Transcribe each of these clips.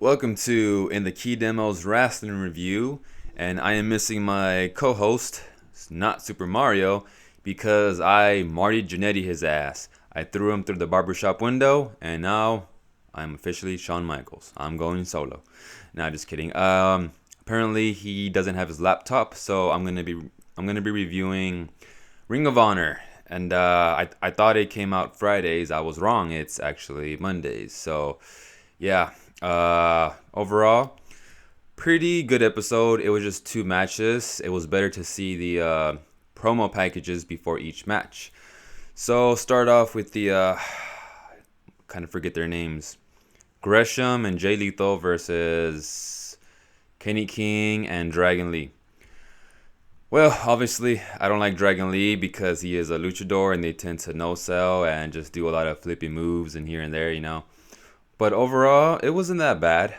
Welcome to In the Key Demos Wrestling Review, and I am missing my co-host, not Super Mario, because I Marty Jannetty his ass. I threw him through the barbershop window, and now I'm officially Shawn Michaels. I'm going solo. Nah, just kidding. Apparently he doesn't have his laptop, so I'm gonna be reviewing Ring of Honor. And I thought it came out Fridays. I was wrong. It's actually Mondays. So yeah. Overall, pretty good episode. It was just two matches. It was better to see the promo packages before each match. So start off with the kind of forget their names. Gresham and Jay Lethal versus Kenny King and Dragon Lee. Well, obviously, I don't like Dragon Lee because he is a luchador and they tend to no sell and just do a lot of flippy moves and here and there. But overall, it wasn't that bad.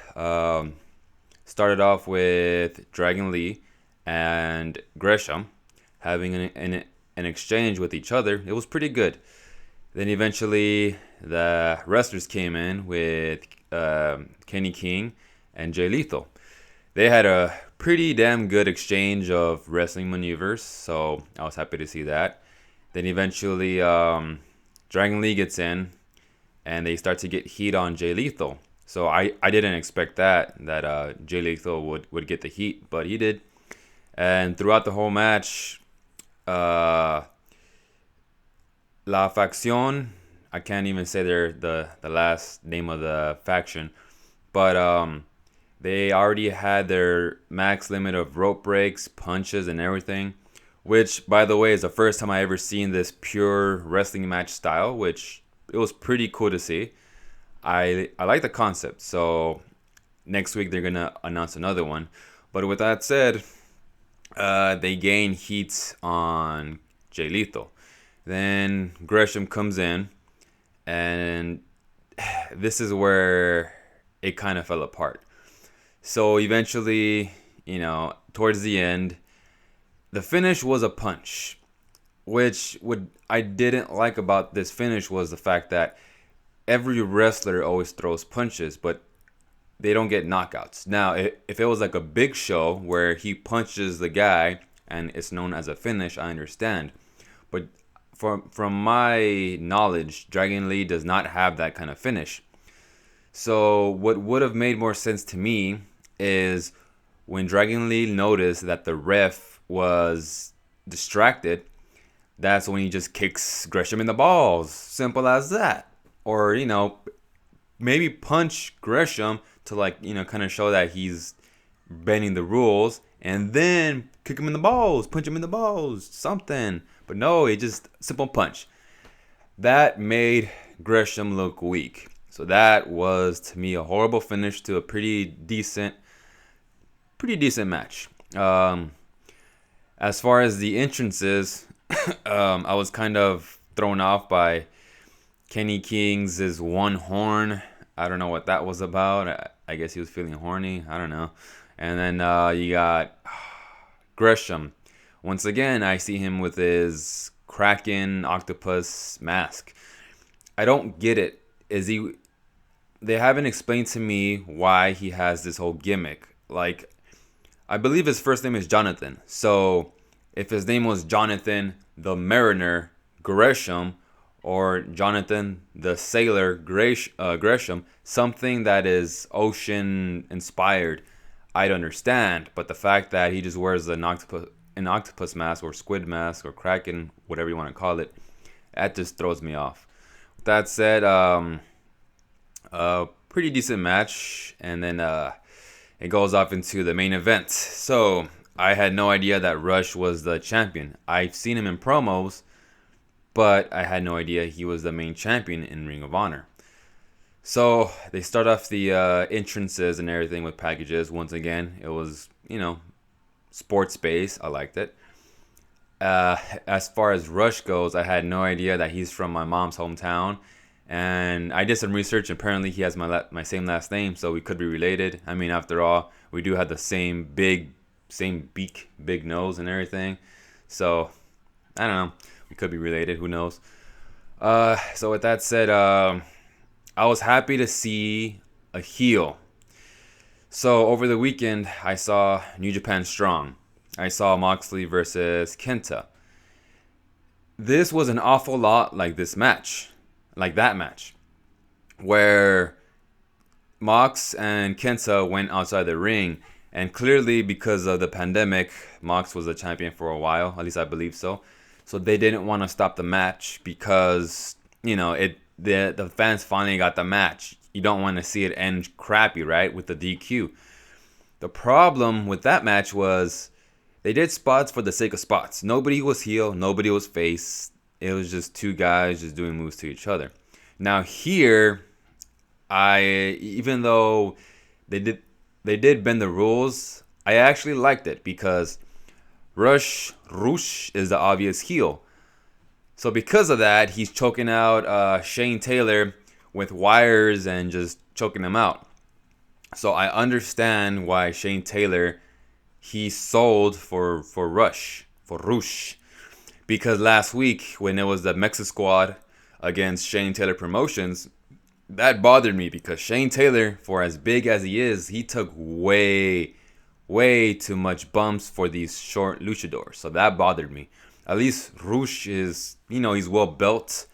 Started off with Dragon Lee and Gresham having an exchange with each other. It was pretty good. Then eventually the wrestlers came in with Kenny King and Jay Lethal. They had a pretty damn good exchange of wrestling maneuvers, so I was happy to see that. Then eventually Dragon Lee gets in and they start to get heat on Jay Lethal. So I didn't expect that Jay Lethal would get the heat, but he did. And throughout the whole match, La Facción, I can't even say the last name of the faction, but they already had their max limit of rope breaks, punches, and everything, which, by the way, is the first time I ever seen this pure wrestling match style, which it was pretty cool to see. I like the concept. So next week they're gonna announce another one. But with that said, they gain heat on Jay Lethal. Then Gresham comes in, and this is where it kind of fell apart. So eventually, towards the end, the finish was a punch. Which I didn't like about this finish was the fact that every wrestler always throws punches, but they don't get knockouts. Now, if it was like a Big Show where he punches the guy and it's known as a finish, I understand. But from my knowledge, Dragon Lee does not have that kind of finish. So what would have made more sense to me is when Dragon Lee noticed that the ref was distracted, that's when he just kicks Gresham in the balls. Simple as that. Or, maybe punch Gresham to kind of show that he's bending the rules, and then kick him in the balls, punch him in the balls, something. But no, it just simple punch. That made Gresham look weak. So that was, to me, a horrible finish to a pretty decent match. As far as the entrances, I was kind of thrown off by Kenny King's one horn. I don't know what that was about. I guess he was feeling horny. I don't know. And then you got Gresham. Once again, I see him with his Kraken octopus mask. I don't get it. They haven't explained to me why he has this whole gimmick. Like, I believe his first name is Jonathan. So if his name was Jonathan the Mariner Gresham, or Jonathan the Sailor Gresham, something that is ocean inspired, I'd understand. But the fact that he just wears an octopus mask or squid mask or kraken, whatever you want to call it, that just throws me off. With that said, a pretty decent match, and then it goes off into the main event. So I had no idea that Rush was the champion. I've seen him in promos, but I had no idea he was the main champion in Ring of Honor. So they start off the entrances and everything with packages. Once again, it was, sports based. I liked it. As far as Rush goes, I had no idea that he's from my mom's hometown. And I did some research. Apparently, he has my same last name, so we could be related. I mean, after all, we do have the same beak, big nose, and everything. So I don't know. We could be related. Who knows? So with that said, I was happy to see a heel So over the weekend, I saw New Japan Strong. I saw Moxley versus Kenta. This was an awful lot like this match, like that match, where Mox and Kenta went outside the ring, and clearly because of the pandemic, Mox was the champion for a while. At least I believe so. So they didn't want to stop the match because the fans finally got the match. You don't want to see it end crappy, right? With the DQ. The problem with that match was they did spots for the sake of spots. Nobody was heel, nobody was face. It was just two guys just doing moves to each other. Now here, even though they did bend the rules, I actually liked it because Rush is the obvious heel. So because of that, he's choking out Shane Taylor with wires and just choking him out. So I understand why Shane Taylor he sold for Rush, because last week when it was the Mexa Squad against Shane Taylor Promotions, that bothered me because Shane Taylor, for as big as he is, he took way too much bumps for these short luchadors. So that bothered me. At least Rush is, he's well built,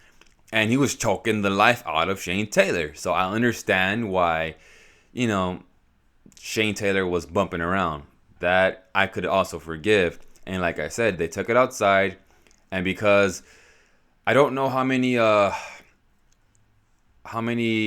and he was choking the life out of Shane Taylor. So I understand why, you know, Shane Taylor was bumping around. That I could also forgive. And like I said, they took it outside, and because I don't know how many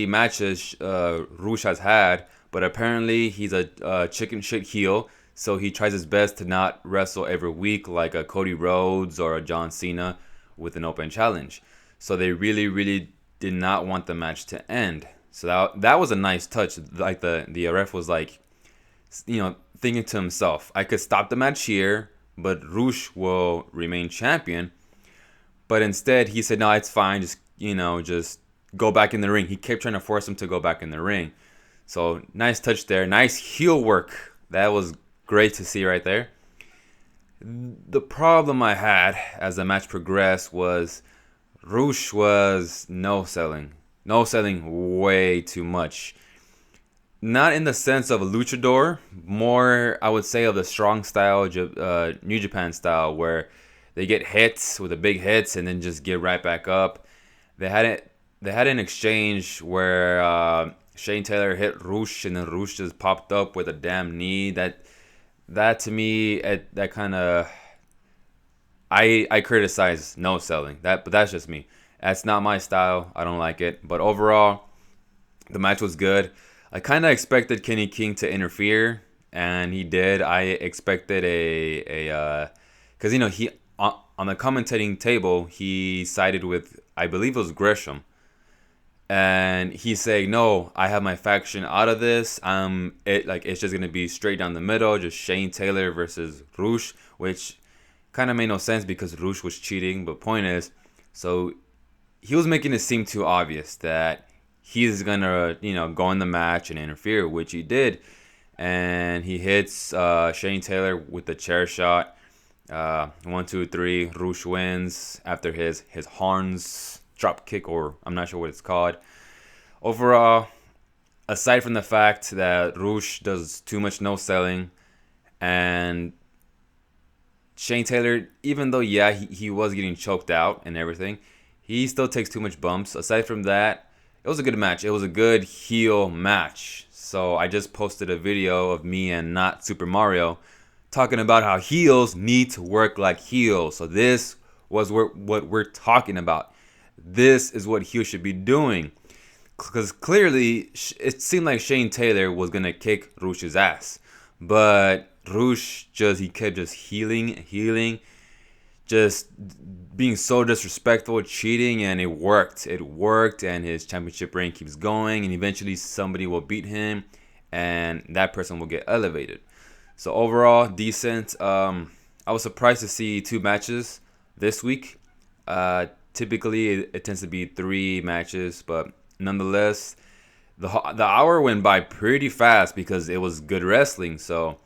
matches Rush has had, but apparently he's a chicken shit heel. So he tries his best to not wrestle every week like a Cody Rhodes or a John Cena with an open challenge. So they really did not want the match to end. So that was a nice touch. Like the ref was like, thinking to himself, I could stop the match here, but Rush will remain champion. But instead he said, no, it's fine. Just go back in the ring. He kept trying to force him to go back in the ring. So nice touch there. Nice heel work. That was great to see right there. The problem I had as the match progressed was Rush was no selling way too much. Not in the sense of a luchador, more I would say of the strong style, New Japan style, where they get hits with the big hits and then just get right back up. They had an exchange where Shane Taylor hit Rush and then Rush just popped up with a damn knee. That to me, that kind of I criticize no selling that, but that's just me. That's not my style. I don't like it. But overall, the match was good. I kind of expected Kenny King to interfere, and he did. I expected because he on the commentating table he sided with, I believe it was Gresham, and he's saying, no, I have my faction out of this. It's just gonna be straight down the middle, just Shane Taylor versus Rush, which kind of made no sense because Rush was cheating. But point is, so he was making it seem too obvious that he's gonna go in the match and interfere, which he did, and he hits Shane Taylor with the chair shot. 1, 2, 3. Rush wins after his horns drop kick, or I'm not sure what it's called. Overall, aside from the fact that Rush does too much no selling, and Shane Taylor, even though he was getting choked out and everything, he still takes too much bumps. Aside from that, it was a good match. It was a good heel match. So I just posted a video of me and Not Super Mario talking about how heels need to work like heels. So this was what we're talking about. This is what heels should be doing. Because clearly, it seemed like Shane Taylor was going to kick Rush's ass. But Rush he kept just healing, just being so disrespectful, cheating, and it worked. It worked, and his championship reign keeps going, and eventually somebody will beat him, and that person will get elevated. So overall, decent. I was surprised to see 2 matches this week. Typically, it tends to be 3 matches, but nonetheless, the hour went by pretty fast because it was good wrestling. So,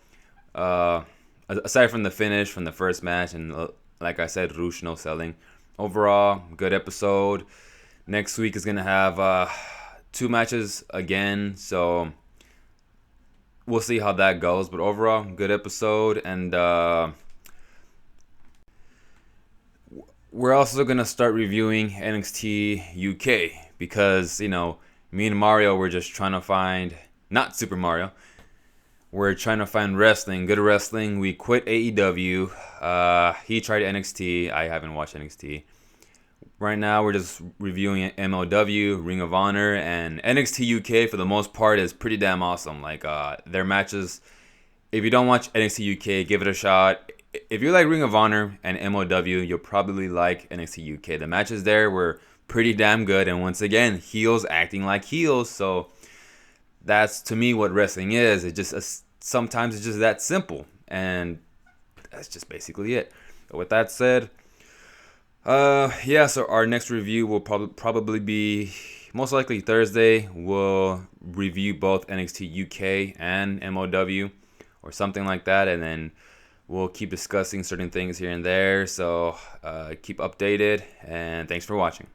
aside from the finish from the first match, and like I said, Rush no selling. Overall, good episode. Next week is gonna have 2 matches again. So we'll see how that goes. But overall, good episode, and we're also gonna start reviewing NXT UK because me and Mario were just trying to find, not Super Mario. We're trying to find wrestling, good wrestling. We quit AEW. He tried NXT. I haven't watched NXT. Right now, we're just reviewing MLW, Ring of Honor, and NXT UK. For the most part, is pretty damn awesome. Like their matches. If you don't watch NXT UK, give it a shot. If you like Ring of Honor and MLW, you'll probably like NXT UK. The matches there were pretty damn good, and once again, heels acting like heels. So that's to me what wrestling is. It just sometimes it's just that simple, and that's just basically it. But with that said, yeah. So our next review will probably be most likely Thursday. We'll review both NXT UK and MOW, or something like that, and then we'll keep discussing certain things here and there. So keep updated, and thanks for watching.